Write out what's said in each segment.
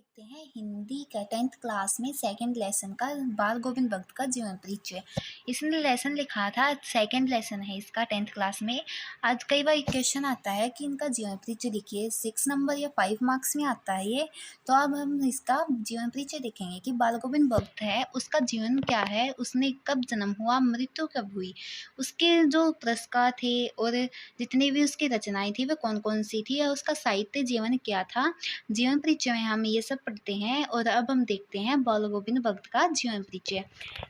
देखते हैं हिंदी का 10th क्लास में सेकंड लेसन का बाल गोविंद भक्त का जीवन परिचय। इसने लेसन लिखा था, सेकंड लेसन है इसका 10th क्लास में। आज कई बार क्वेश्चन आता है कि इनका जीवन परिचय लिखिए, 6 नंबर या 5 मार्क्स में आता है ये। तो अब हम इसका जीवन परिचय देखेंगे कि बाल गोविंद भक्त है, उसका जीवन क्या है, उसने कब जन्म हुआ, मृत्यु कब हुई, उसके जो पुरस्कार थे और जितनी भी उसकी रचनाएं थी वे कौन कौन सी थी, और उसका साहित्य जीवन क्या था। जीवन परिचय में हम ये सब पढ़ते हैं। और अब हम देखते हैं बाल गोविंद भक्त का जीवन परिचय।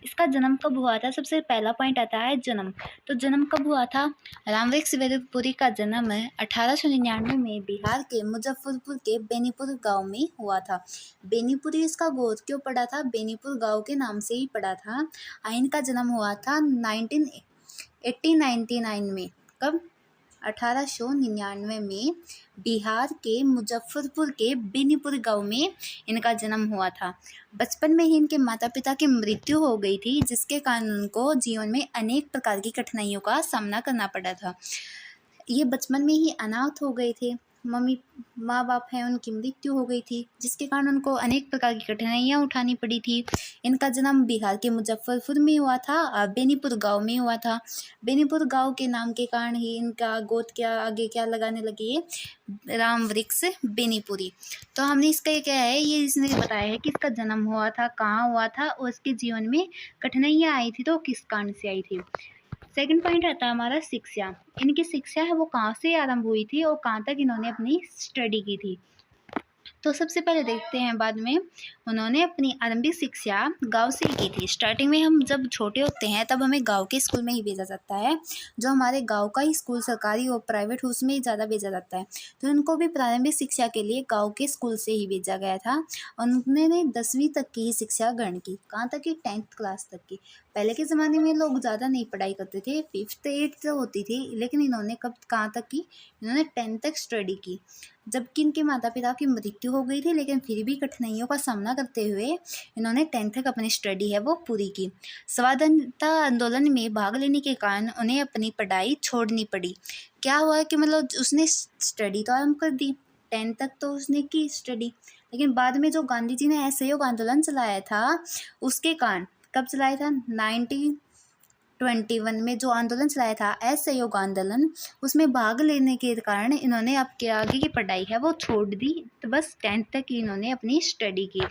इसका जन्म कब हुआ था, सबसे पहला पॉइंट आता है जन्म। तो जन्म कब हुआ था? रामवृक्ष वेदपुरी का जन्म 1899 में बिहार के मुजफ्फरपुर के बेनीपुर गांव में हुआ था। बेनीपुरी इसका गोत्र क्यों पड़ा था? बेनीपुर गांव के नाम से ही पड़ा था। आइन का जन्म हुआ था 1899 में। कब? 1899 में बिहार के मुजफ्फरपुर के बेनीपुर गांव में इनका जन्म हुआ था। बचपन में ही इनके माता पिता की मृत्यु हो गई थी, जिसके कारण उनको जीवन में अनेक प्रकार की कठिनाइयों का सामना करना पड़ा था। ये बचपन में ही अनाथ हो गए थे, माँ बाप हैं उनकी मृत्यु हो गई थी, जिसके कारण उनको अनेक प्रकार की कठिनाइयाँ उठानी पड़ी थी। इनका जन्म बिहार के मुजफ्फरपुर में हुआ था, बेनीपुर गांव में हुआ था। बेनीपुर गांव के नाम के कारण ही इनका गोत्र क्या आगे क्या लगाने लगी है, रामवृक्ष बेनीपुरी। तो हमने इसका ये क्या है, ये इसने बताया है कि इसका जन्म हुआ था, कहाँ हुआ था और इसके जीवन में कठिनाइयाँ आई थी तो किस कारण से आई थी। सेकंड पॉइंट आता है हमारा शिक्षा। इनकी शिक्षा है वो कहाँ से आरंभ हुई थी और कहाँ तक इन्होंने अपनी स्टडी की थी। तो सबसे पहले देखते हैं, बाद में उन्होंने अपनी आरंभिक शिक्षा गांव से ही की थी। स्टार्टिंग में हम जब छोटे होते हैं तब हमें गांव के स्कूल में ही भेजा जाता है, जो हमारे गांव का ही स्कूल सरकारी और प्राइवेट उसमें ही ज़्यादा भेजा जाता है। तो उनको भी प्रारंभिक शिक्षा के लिए गाँव के स्कूल से ही भेजा गया था। उन्होंने 10वीं तक की ही शिक्षा ग्रहण की। कहाँ तक की? 10th क्लास तक की। पहले के ज़माने में लोग ज़्यादा नहीं पढ़ाई करते थे, 5th 8th होती थी, लेकिन इन्होंने कहाँ तक की? इन्होंने 10th तक स्टडी की। जबकि इनके माता पिता की मृत्यु हो गई थी, लेकिन फिर भी कठिनाइयों का सामना करते हुए इन्होंने 10th तक अपनी स्टडी है वो पूरी की। स्वाधीनता आंदोलन में भाग लेने के कारण उन्हें अपनी पढ़ाई छोड़नी पड़ी। क्या हुआ कि मतलब उसने स्टडी तो आरम्भ कर दी, 10th तक तो उसने की स्टडी, लेकिन बाद में जो गांधी जी ने असहयोग आंदोलन चलाया था, उसके कारण, कब चलाया था? 1921 में जो आंदोलन चलाया था असहयोग आंदोलन, उसमें भाग लेने के कारण इन्होंने आपके आगे की पढ़ाई है वो छोड़ दी। तो बस 10th तक ही इन्होंने अपनी स्टडी की।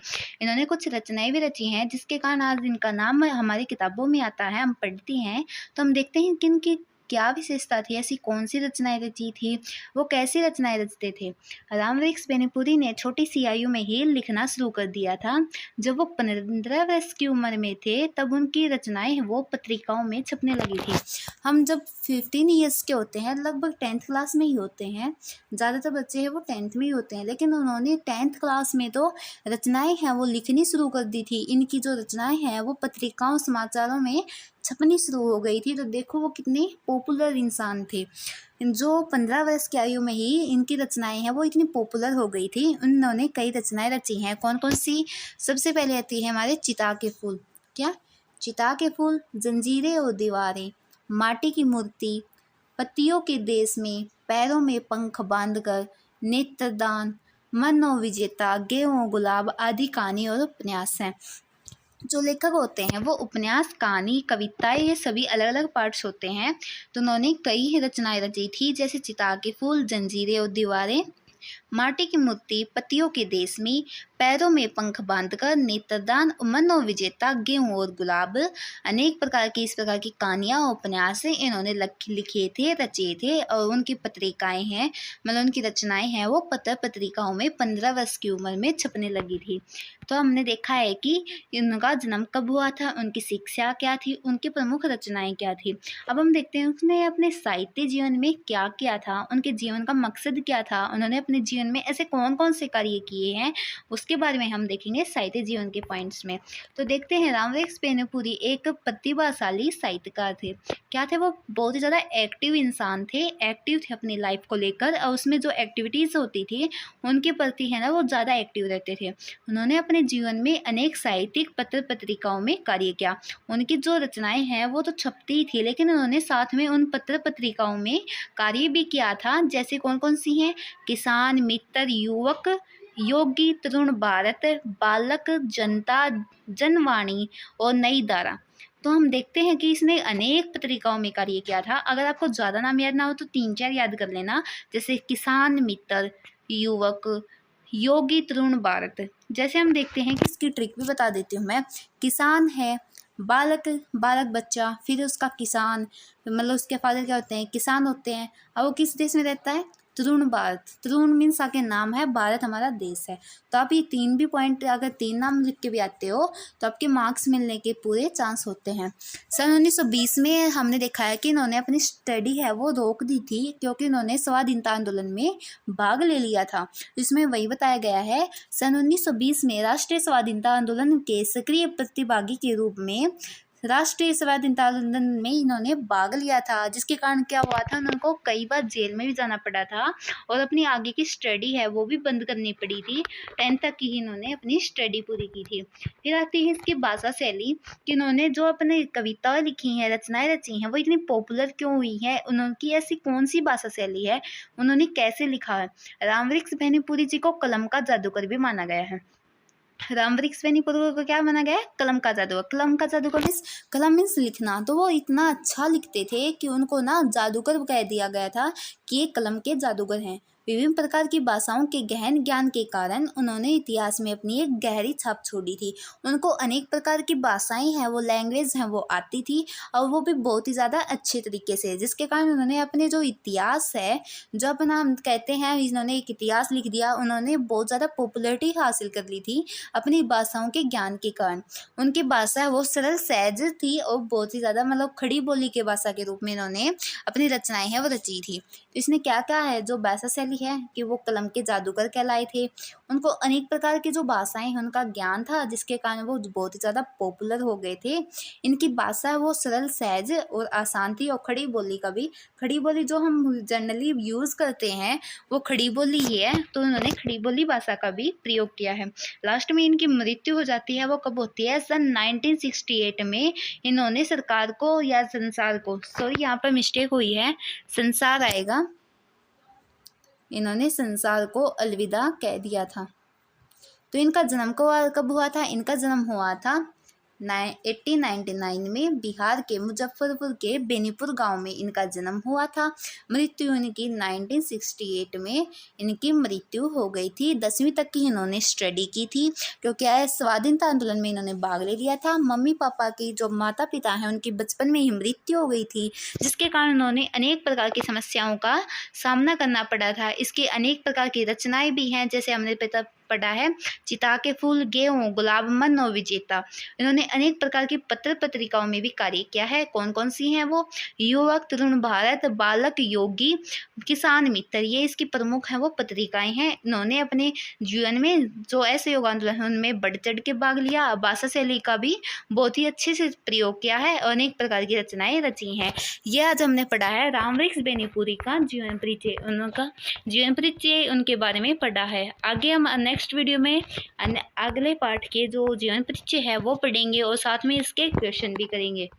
इन्होंने कुछ रचनाएं भी रची हैं, जिसके कारण आज इनका नाम हमारी किताबों में आता है, हम पढ़ते हैं। तो हम देखते हैं कि इनकी क्या विशेषता थी, ऐसी कौन सी रचनाएं रची थी, वो कैसी रचनाएं रचते थे। रामवृक्ष बेनीपुरी ने छोटी सी आयु में ही लिखना शुरू कर दिया था। जब वो 15 वर्ष की उम्र में थे तब उनकी रचनाएं वो पत्रिकाओं में छपने लगी थी। हम जब 15 ईयर्स के होते हैं, लगभग 10th क्लास में ही होते हैं, ज़्यादातर बच्चे हैं वो 10th में ही होते हैं, लेकिन उन्होंने 10th क्लास में तो रचनाएं हैं वो लिखनी शुरू कर दी थी। इनकी जो रचनाएं हैं वो पत्रिकाओं समाचारों में छपनी शुरू हो गई थी। तो देखो वो कितने पॉपुलर इंसान थे, जो 15 वर्ष की आयु में ही इनकी रचनाएं हैं वो इतनी पॉपुलर हो गई थी। उन्होंने कई रचनाएं रची हैं। कौन कौन सी? सबसे पहले आती है हमारे चिता के फूल। क्या? चिता के फूल, जंजीरें और दीवारें, माटी की मूर्ति, पत्तियों के देश में, पैरों में पंख बांधकर, नेत्रदान, मन और विजेता, गेहूं गुलाब आदि कहानी और उपन्यास हैं। जो लेखक होते हैं वो उपन्यास, कहानी, कविताएं, ये सभी अलग अलग पार्ट्स होते हैं। तो उन्होंने कई रचनाएं रची थी, जैसे चिता के फूल, जंजीरें और दीवारें, माटी की मूर्ति, पतियों के देश में, पैरों में पंख बांधकर, नेत्रदान, मन और विजेता, गेहूं और गुलाब, अनेक प्रकार की इस प्रकार की कहानियाँ और उपन्यास इन्होंने लिखे थे, रचे थे। और उनकी पत्रिकाएं हैं, मतलब उनकी रचनाएं हैं वो पत्र पत्रिकाओं में 15 वर्ष की उम्र में छपने लगी थी। तो हमने देखा है कि इनका जन्म कब हुआ था, उनकी शिक्षा क्या थी, उनकी प्रमुख रचनाएं क्या थी। अब हम देखते हैं उसने अपने साहित्य जीवन में क्या किया था, उनके जीवन का मकसद क्या था, उन्होंने अपने जीवन में ऐसे कौन कौन से कार्य किए हैं, उसके बारे में हम देखेंगे साहित्य जीवन के पॉइंट्स में। तो देखते हैं, रामवृक्ष बेनीपुरी एक प्रतिभाशाली साहित्यकार थे। क्या थे? वो बहुत ही ज़्यादा एक्टिव इंसान थे, एक्टिव थे अपनी लाइफ को लेकर, और उसमें जो एक्टिविटीज़ होती थी उनके प्रति है ना वो ज़्यादा एक्टिव रहते थे। उन्होंने अपने जीवन में अनेक साहित्यिक पत्र पत्रिकाओं में कार्य किया। उनकी जो रचनाएं हैं वो तो छपती ही थी, लेकिन उन्होंने साथ में उन पत्र पत्रिकाओं में कार्य भी किया था। जैसे कौन कौन सी हैं? किसान मित्र, युवक, योगी, तरुण भारत, बालक, जनता, जनवाणी और नई धारा। तो हम देखते हैं कि इसने अनेक पत्रिकाओं में कार्य किया था। अगर आपको ज़्यादा नाम याद ना हो तो 3-4 याद कर लेना, जैसे किसान मित्र, युवक, योगी, तरुण भारत। जैसे हम देखते हैं कि इसकी ट्रिक भी बता देती हूँ मैं। किसान है, बालक, बालक बच्चा, फिर उसका किसान, मतलब उसके फादर क्या होते हैं, किसान होते हैं। अब वो किस देश में रहता है, तरुण भारत। तरुण मीन्स आगे नाम है, भारत हमारा देश है। तो आप ये 3 भी पॉइंट, अगर 3 नाम लिख के भी आते हो तो आपके मार्क्स मिलने के पूरे चांस होते हैं। सन 1920 में हमने देखा है कि इन्होंने अपनी स्टडी है वो रोक दी थी, क्योंकि इन्होंने स्वाधीनता आंदोलन में भाग ले लिया था। इसमें वही बताया गया है, सन 1920 में राष्ट्रीय स्वाधीनता आंदोलन के सक्रिय प्रतिभागी के रूप में राष्ट्रीय स्वाधीनता आंदोलन में इन्होंने भाग लिया था, जिसके कारण क्या हुआ था, उनको कई बार जेल में भी जाना पड़ा था और अपनी आगे की स्टडी है वो भी बंद करनी पड़ी थी। 10th तक की ही इन्होंने अपनी स्टडी पूरी की थी। फिर आती है इसकी भाषा शैली, कि इन्होंने जो अपने कविताएं लिखी हैं, रचनाएं रची हैं, वो इतनी पॉपुलर क्यों हुई है, उनकी ऐसी कौन सी भाषा शैली है, उन्होंने कैसे लिखा है। रामवृक्ष बेनीपुरी जी को कलम का जादूगर भी माना गया है। रामवृक्ष बेनीपुरी को क्या माना गया है, कलम का जादूगर। कलम का जादूगर मीन्स, कलम मीन्स लिखना। तो वो इतना अच्छा लिखते थे कि उनको ना जादूगर कह दिया गया था कि ये कलम के जादूगर हैं। विभिन्न प्रकार की भाषाओं के गहन ज्ञान के कारण उन्होंने इतिहास में अपनी एक गहरी छाप छोड़ी थी। उनको अनेक प्रकार की भाषाएं हैं, वो लैंग्वेज हैं वो आती थी, और वो भी बहुत ही ज़्यादा अच्छे तरीके से, जिसके कारण उन्होंने अपने जो इतिहास है, जो अपना हम कहते हैं इन्होंने एक इतिहास लिख दिया, उन्होंने बहुत ज़्यादा पॉपुलैरिटी हासिल कर ली थी अपनी भाषाओं के ज्ञान के कारण। उनकी भाषा वो सरल सहज थी और बहुत ही ज़्यादा मतलब खड़ी बोली के भाषा के रूप में इन्होंने अपनी रचनाएं हैं वो रची थी। तो इसने क्या क्या है, जो भाषा शैली है कि वो कलम के जादूगर कहलाए थे। उनको अनेक प्रकार की जो भाषाएं हैं उनका ज्ञान था, जिसके कारण वो बहुत ही ज़्यादा पॉपुलर हो गए थे। इनकी भाषा वो सरल सहज और आसान थी, और खड़ी बोली का भी, खड़ी बोली जो हम जनरली यूज़ करते हैं वो खड़ी बोली ही है, तो उन्होंने खड़ी बोली भाषा का भी प्रयोग किया है। लास्ट में इनकी मृत्यु हो जाती है, वो कब होती है, सन 1968 में। इन्होंने सरकार को या संसार को, सॉरी यहाँ पर मिस्टेक हुई है, संसार आएगा, इन्होंने संसार को अलविदा कह दिया था। तो इनका जन्म कब हुआ था, इनका जन्म हुआ था 1899 में बिहार के मुजफ्फरपुर के बेनीपुर गांव में इनका जन्म हुआ था। मृत्यु इनकी 1968 में इनकी मृत्यु हो गई थी। 10वीं तक की इन्होंने स्टडी की थी, क्योंकि स्वाधीनता आंदोलन में इन्होंने भाग ले लिया था। मम्मी पापा की जो माता पिता हैं उनकी बचपन में ही मृत्यु हो गई थी, जिसके कारण उन्होंने अनेक प्रकार की समस्याओं का सामना करना पड़ा था। इसकी अनेक प्रकार की रचनाएं भी हैं, जैसे हमने पढ़ा है, चिता के फूल, गेहूं, गुलाब, मन और विजेता। इन्होंने अनेक प्रकार की पत्र पत्रिकाओं में भी कार्य किया है। कौन कौन सी हैं वो, युवक, तरुण भारत, बालक, योगी, किसान मित्र, ये इसकी प्रमुख हैं वो पत्रिकाएं हैं। इन्होंने अपने जीवन में जो असहयोग आंदोलन उनमें बढ़ चढ़ के भाग लिया। भाषा शैली का भी बहुत ही अच्छे से प्रयोग किया है और अनेक प्रकार की रचनाएं रची हैं। ये आज हमने पढ़ा है रामवृक्ष बेनीपुरी का जीवन परिचय, उनका जीवन परिचय उनके बारे में पढ़ा है। आगे हम नेक्स्ट वीडियो में अगले पार्ट के जो जीवन परिचय है वो पढ़ेंगे और साथ में इसके क्वेश्चन भी करेंगे।